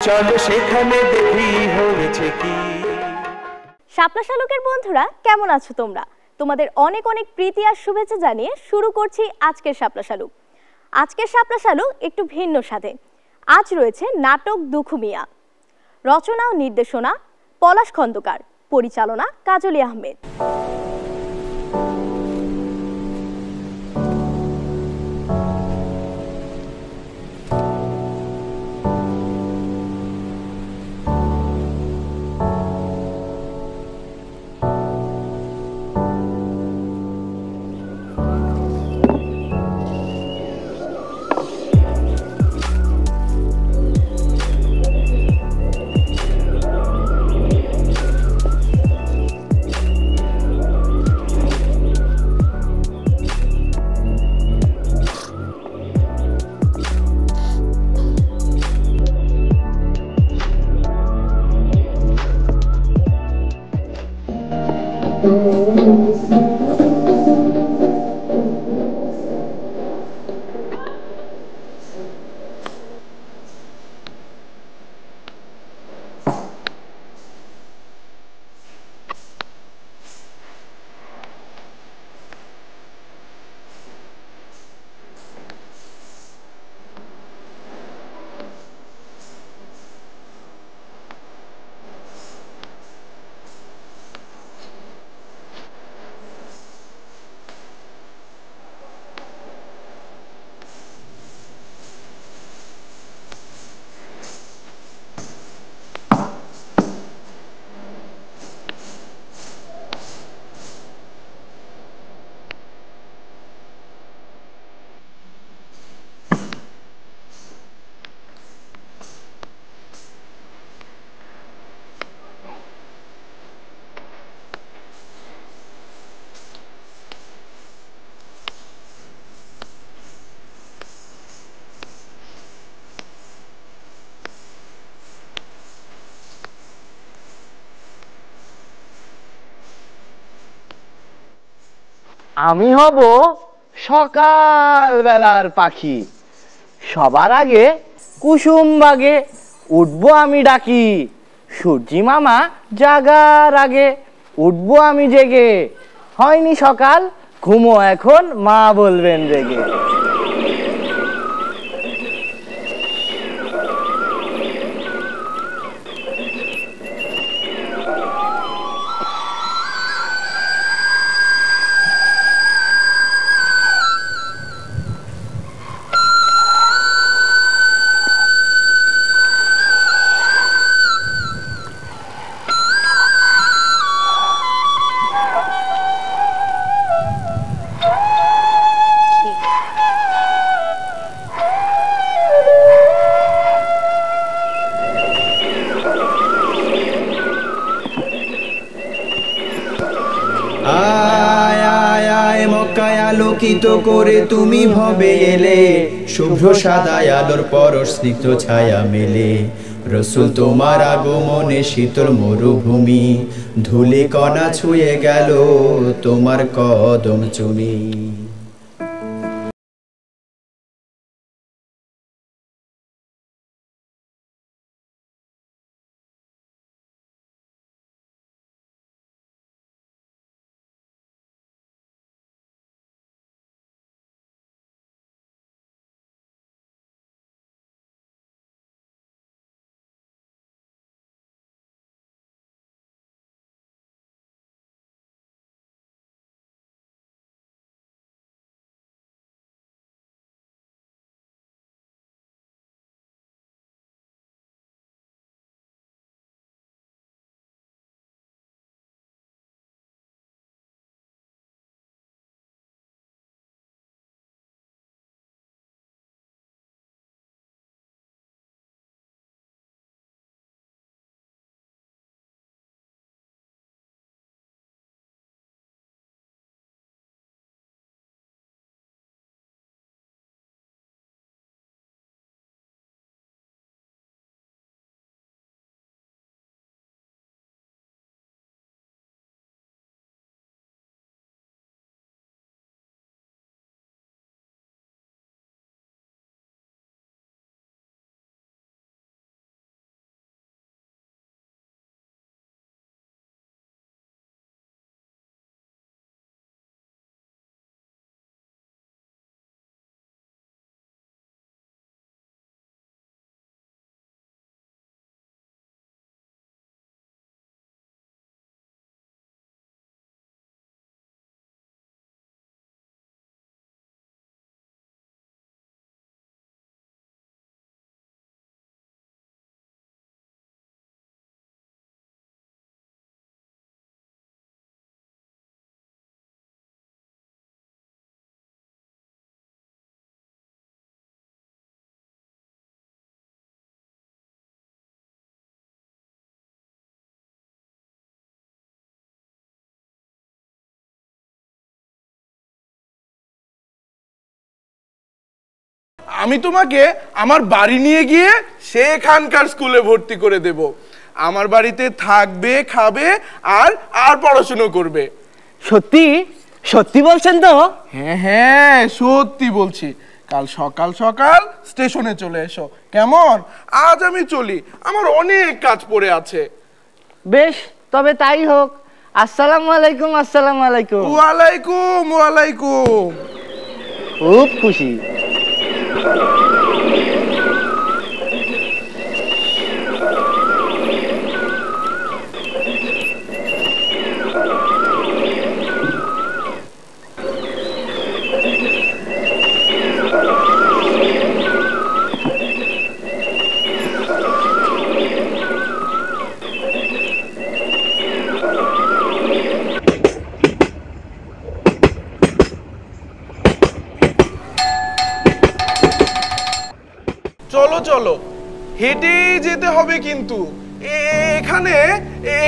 চলো সেখানে দেখি হয়েছে কি। শাপলা শালুকের বন্ধুরা কেমন আছো তোমরা? তোমাদের অনেক অনেক প্রীতি আর শুভেচ্ছা জানিয়ে শুরু করছি আজকের শাপলা শালুক। আজকের শাপলা শালুক একটু ভিন্ন স্বাদে। আজ রয়েছে নাটক দুখু মিয়া, রচনা ও নির্দেশনা পলাশ খন্দকার, পরিচালনা কাজলী আহমেদ। আমি হব সকাল বেলার পাখি, সবার আগে কুসুম বাগে উঠবো আমি ডাকি। সূর্যি মামা জাগার আগে উঠবো আমি জেগে, হয়নি সকাল ঘুমো এখন মা বলবেন জেগে। আয় আয় আয় মক্কায় আলোকিত করে তুমি ভবে এলে, শুভ্র সাদা আলোর পরশ স্নিগ্ধ ছায়া মেলে। রসুল তোমার আগমনে শীতল মরুভূমি, ধূলি কণা ছুঁয়ে গেল তোমার কদম চুমি। আমি তোমাকে আমার বাড়ি নিয়ে গিয়ে সেখানকার স্কুলে ভর্তি করে দেব। আমার বাড়িতে থাকবে, খাবে আর আর পড়াশোনা করবে। সত্যি সত্যি বলছেন তো? হ্যাঁ হ্যাঁ সত্যি বলছি। কাল সকাল সকাল স্টেশনে চলে এসো, কেমন? আজ আমি চলি, আমার অনেক কাজ পড়ে আছে। বেশ, তবে তাই হোক। আসসালামু আলাইকুম। আসসালামু আলাইকুম। ওয়ালাইকুম ওয়ালাইকুম। খুব খুশি। চলো চলো, হেঁটে যেতে হবে কিন্তু। এখানে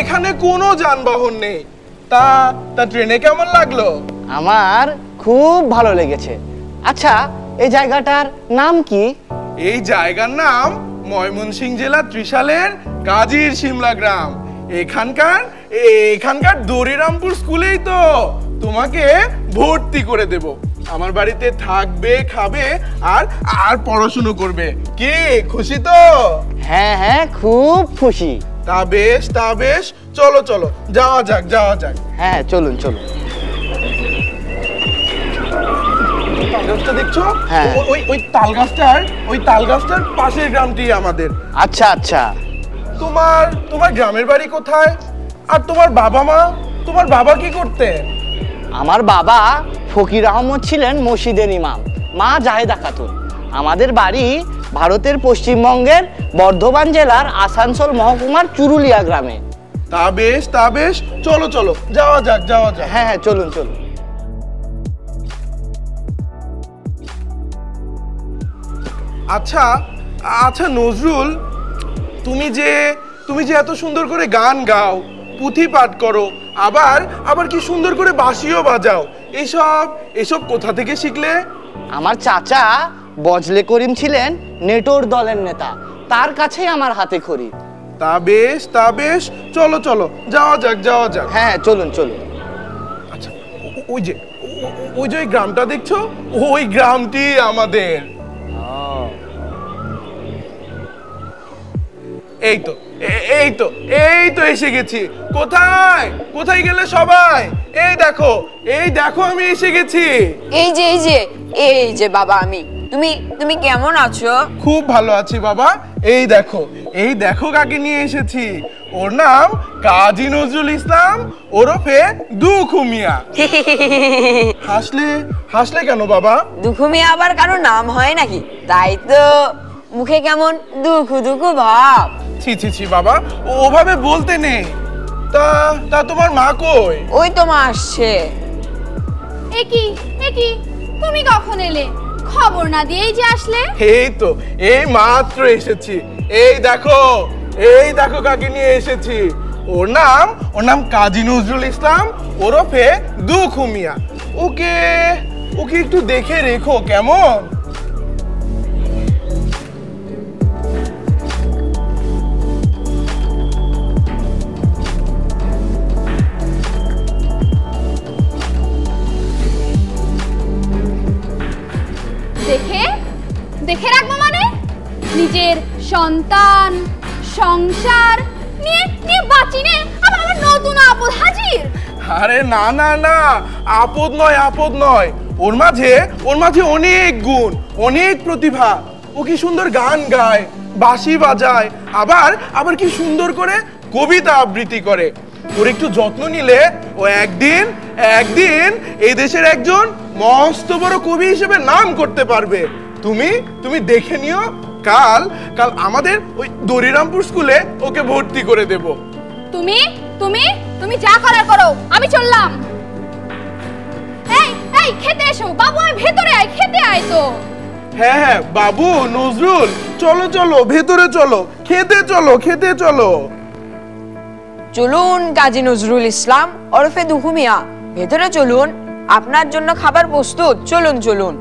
এখানে কোনো যানবাহন নেই। তা তা ট্রেনে কেমন লাগলো? আমার খুব ভালো লেগেছে। আচ্ছা, এই জায়গাটার নাম কি? এই জায়গার নাম ময়মনসিংহ জেলা ত্রিশালের কাজীর শিমলা গ্রাম। এখানকার দড়িরামপুর স্কুলেই তো তোমাকে ভর্তি করে দেব। আমার বাড়িতে থাকবে, খাবে আর আর পড়াশোনা করবে। কি খুশি তো? হ্যাঁ হ্যাঁ, খুব খুশি। তা বেশ, তা বেশ, চলো চলো, যাওয়া যাক যাওয়া যাক। হ্যাঁ, চলুন চলুন। তালগাছটা দেখছো? হ্যাঁ। ওই তালগাছটার পাশের গ্রামটি আমাদের। আচ্ছা আচ্ছা। তোমার গ্রামের বাড়ি কোথায়? আর তোমার বাবা কি করতেন? আমার বাবা ফকির আহমদ ছিলেন মসজিদের ইমাম, মা জাহেদা খাতুন। আমাদের বাড়ি ভারতের পশ্চিমবঙ্গের বর্ধমান জেলার আসানসোল মহকুমার চুরুলিয়া গ্রামে। তা বেশ, তা বেশ, চলো চলো, যাওয়া যাক যাওয়া যাক। হ্যাঁ হ্যাঁ, চলুন চলুন। আচ্ছা আচ্ছা নজরুল, তুমি যে এত সুন্দর করে গান গাও, পুঁথি পাঠ করো, আবার কি সুন্দর করে বাঁশিও বাজাও, এসব কোথা থেকে শিখলে? আমার চাচা বজলে করিম ছিলেন নেটোর দলের নেতা, তার কাছেই আমার হাতে খড়ি। তা বেশ, তা বেশ, চলো চলো, যাওয়া যাক যাওয়া যাক। হ্যাঁ, চলুন চলুন। আচ্ছা, ওই যে ওই গ্রামটা দেখছো, ওই গ্রামটি আমাদের। এই তো এসে গেছি। কোথায় গেলে সবাই? এই দেখো আমি এসে গেছি। এই যে বাবা, তুমি কেমন আছো? খুব ভালো আছি বাবা। এই দেখো কাকে নিয়ে এসেছি। ওর নাম কাজী নজরুল ইসলাম, ওরফে দুখু মিয়া। হাসলে কেন বাবা? দুখু মিয়া আবার কারো নাম হয় নাকি? তাই তো মুখে কেমন দুখু দুখু ভাব। ছি বাবা, ওভাবে বলতে নেই। তা তোমার মা কই? ওই তো মা আসছে। একি তুমি কখন এলে? খবর না দিয়েই যে আসলে। এই মাত্র এসেছি। এই দেখো কাকে নিয়ে এসেছি। ওর নাম কাজী নজরুল ইসলাম, ওরফে দুখু মিয়া। ওকে একটু দেখে রেখো, কেমন? দেখে রাখবো মানে? নিজের সন্তান সংসার নিয়ে বাঁচি নে, আবার নতুন আপদ হাজির। আরে না, আপদ নয়। ওর মাঝে অনেক গুণ, অনেক প্রতিভা। ও কি সুন্দর গান গায়, বাঁশি বাজায়, আবার কি সুন্দর করে কবিতা আবৃত্তি করে। ওর একটু যত্ন নিলে ও একদিন এই দেশের একজন মস্ত বড় কবি হিসেবে নাম করতে পারবে। তুমি দেখে নিও, কাল আমাদের ওই দড়িরামপুর স্কুলে ওকে ভর্তি করে দেব। তুমি যা করার করো, আমি চললাম। এই খেতে এসো বাবু, আমি ভেতরে আয়, খেতে আয় তো। হ্যাঁ বাবু নজরুল, চলো ভেতরে চলো, খেতে চলো। চলুন কাজী নজরুল ইসলাম ওরফে দুখু মিয়া, ভেতরে চলুন, আপনার জন্য খাবার প্রস্তুত। চলুন।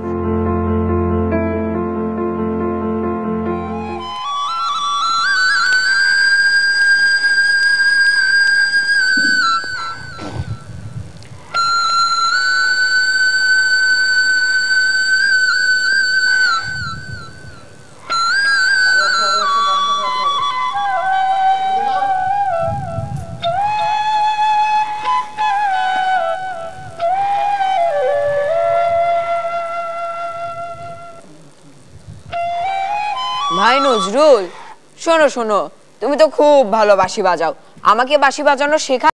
ভাই নজরুল, শোনো শোনো, তুমি তো খুব ভালো বাঁশি বাজাও, আমাকে বাঁশি বাজানো শেখা।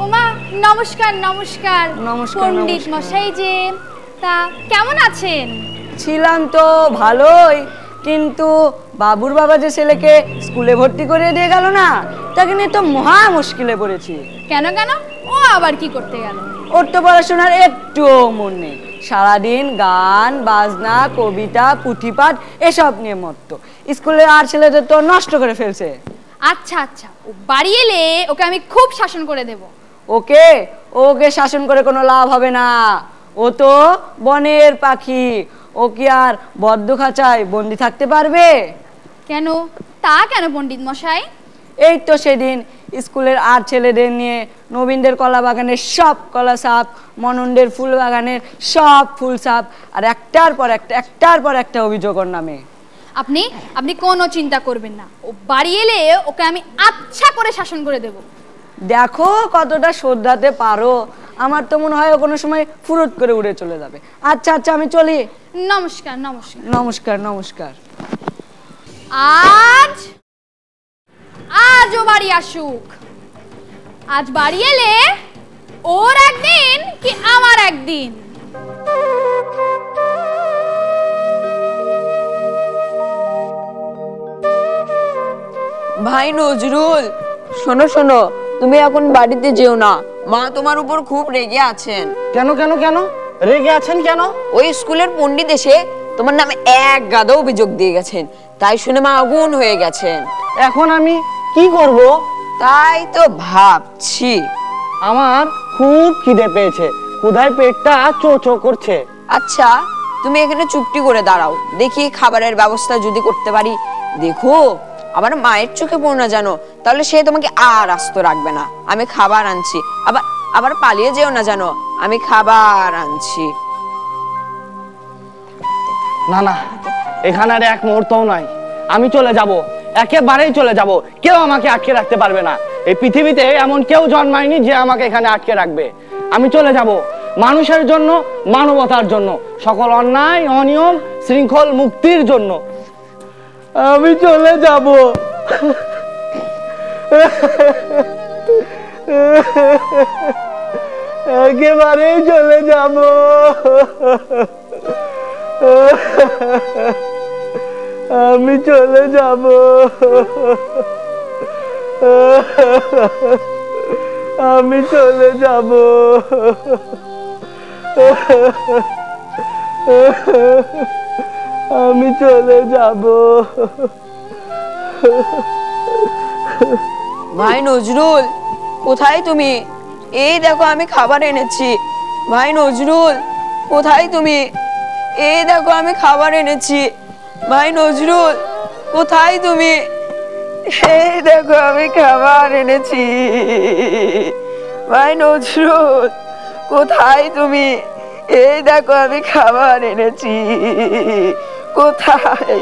ওমা, নমস্কার নমস্কার। নমস্কার, পণ্ডিত নমস্কার। মশাই যে, তা কেমন আছেন? ছিলাম তো ভালোই, কিন্তু বাবুর বাবা যে ছেলেকে স্কুলে ভর্তি করে দিয়ে গেল না, তাকে নিয়ে তো মহা মুশকিলে পড়েছি। কেন কেন? ও আবার কি করতে গেল? ওর তো পড়াশোনার একটুও মন নেই, সারাদিন গান বাজনা কবিতা পুঁথিপাঠ এসব নিয়ে মত্ত। স্কুলে আর ছেলেদের তো নষ্ট করে ফেলছে। আচ্ছা আচ্ছা, ও বাড়ি এলে ওকে আমি খুব শাসন করে দেব। ওকে শাসন করে কোনো লাভ হবে না। ও তো বনের পাখি, ও কি আর বদ্ধ খাঁচায় বন্দি থাকতে পারবে? কেন? তা কেন পণ্ডিত মশাই? এই তো সেদিন স্কুলের আর ছেলেদের নিয়ে নবীনদের কলা বাগানের সব কলা সাপ, মনন্দের ফুল বাগানের সব ফুল সাপ, আর একটার পর একটা অভিযোগ ওর নামে। আপনি আপনি কোনো চিন্তা করবেন না, ও বাড়ি এলে ওকে আমি আচ্ছা করে শাসন করে দেব। দেখো কতটা শোধরাতে পারো। আমার তো মনে হয় ও কোনো সময় ফুরুত করে উড়ে চলে যাবে। আচ্ছা আচ্ছা, আমি চলি। নমস্কার নমস্কার নমস্কার নমস্কার। আজ ও বাড়ি আসুক। আজ বাড়ি এলে ওর একদিন কি আমার একদিন। ভাই নজরুল, শোনো শোনো, তুমি এখন বাড়িতে যেও না, মা তোমার উপর খুব রেগে আছেন। কেন কেন কেন রেগে আছেন কেন? ওই স্কুলের পণ্ডিত এসে তোমার নামে এক গাদা অভিযোগ দিয়ে গেছেন, তাই শুনে মা আগুন হয়ে গেছেন। এখন আমি কি করব? তাই তো ভাবছি। আমার খুব খিদে পেয়েছে, ক্ষুধায় পেটটা চো চো করছে। আচ্ছা, তুমি এখানে চুপটি করে দাঁড়াও, দেখি খাবারের ব্যবস্থা যদি করতে পারি। দেখো আবার মায়ের চোখে পড়ো না জানো, তাহলে সে তোমাকে আর আস্ত রাখবে না। আমি খাবার আনছি, আবার আবার পালিয়ে যেও না জানো, আমি খাবার আনছি। না না, এখানে আর এক মুহূর্তও নাই। আমি চলে যাব, একেবারেই চলে যাব। কেউ আমাকে আটকে রাখতে পারবে না। এই পৃথিবীতে এমন কেউ জন্মায়নি যে আমাকে এখানে আটকে রাখবে। আমি চলে যাব মানুষের জন্য, মানবতার জন্য, সকল অন্যায় অনিয়ম শৃঙ্খল মুক্তির জন্য। আমি চলে যাব। একেবারেই চলে যাব। আমি চলে যাব। আমি চলে যাব। আমি চলে যাব। ভাই নজরুল, কোথায় তুমি? এই দেখো আমি খাবার এনেছি। ভাই নজরুল, কোথায় তুমি? এই দেখো আমি খাবার এনেছি। ভাই নজরুল, কোথায় তুমি? এই দেখো আমি খাবার এনেছি। ভাই নজরুল, কোথায় তুমি? এই দেখো আমি খাবার এনেছি। কোথায়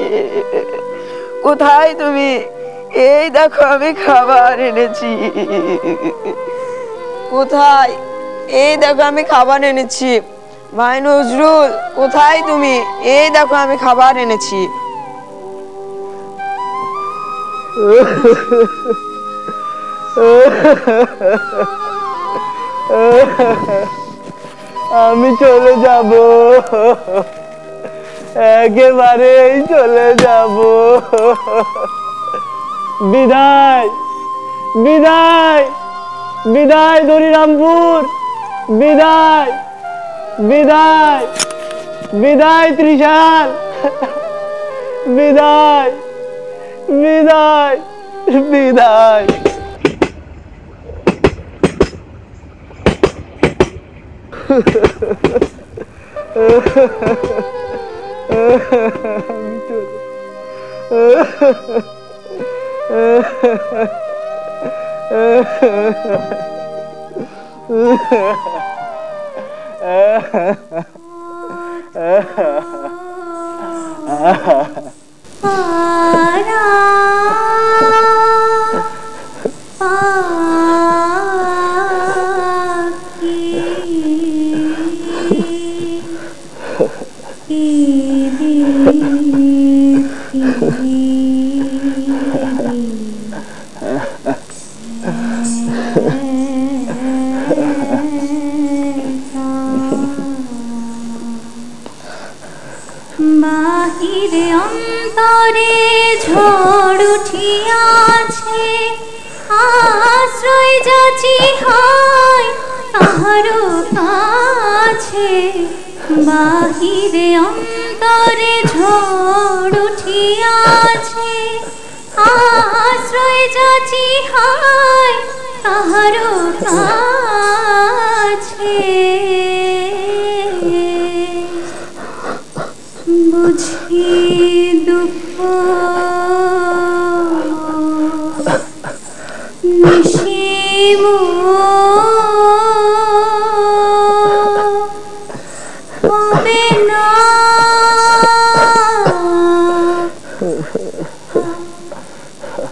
কোথায় তুমি? এই দেখো আমি খাবার এনেছি। কোথায়? এই দেখো আমি খাবার এনেছি। ভাই নজরুল, কোথায় তুমি? এই দেখো আমি খাবার এনেছি। আমি চলে যাব, একেবারেই চলে যাব। বিদায় বিদায় বিদায় দরিরামপুর, বিদায় বিদায় বিদায় ত্রিশাল, বিদায় বিদায় বিদায়। বাহিরে অন্তরে ঝড় উঠিয়াছে, আশ্রয় যাচি হয় তাহারও কাছে। বাহিরে অন্তরে ঝড় উঠিয়াছে, আশ্রয় যাচি হয় তাহারও কাছে। বুঝি দুঃখ নিশিম হবে না,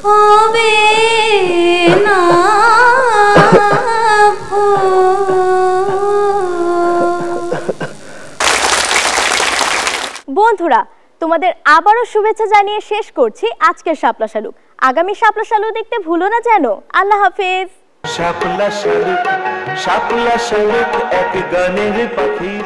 হবে না। বন্ধুরা, তোমাদের আবারও শুভেচ্ছা জানিয়ে শেষ করছি আজকের শাপলা শালুক। আগামী শাপলা শালুক দেখতে ভুলো না যেন। আল্লাহ হাফেজ। শাপলা শালুক, শাপলা শালুক এক গানের পাখির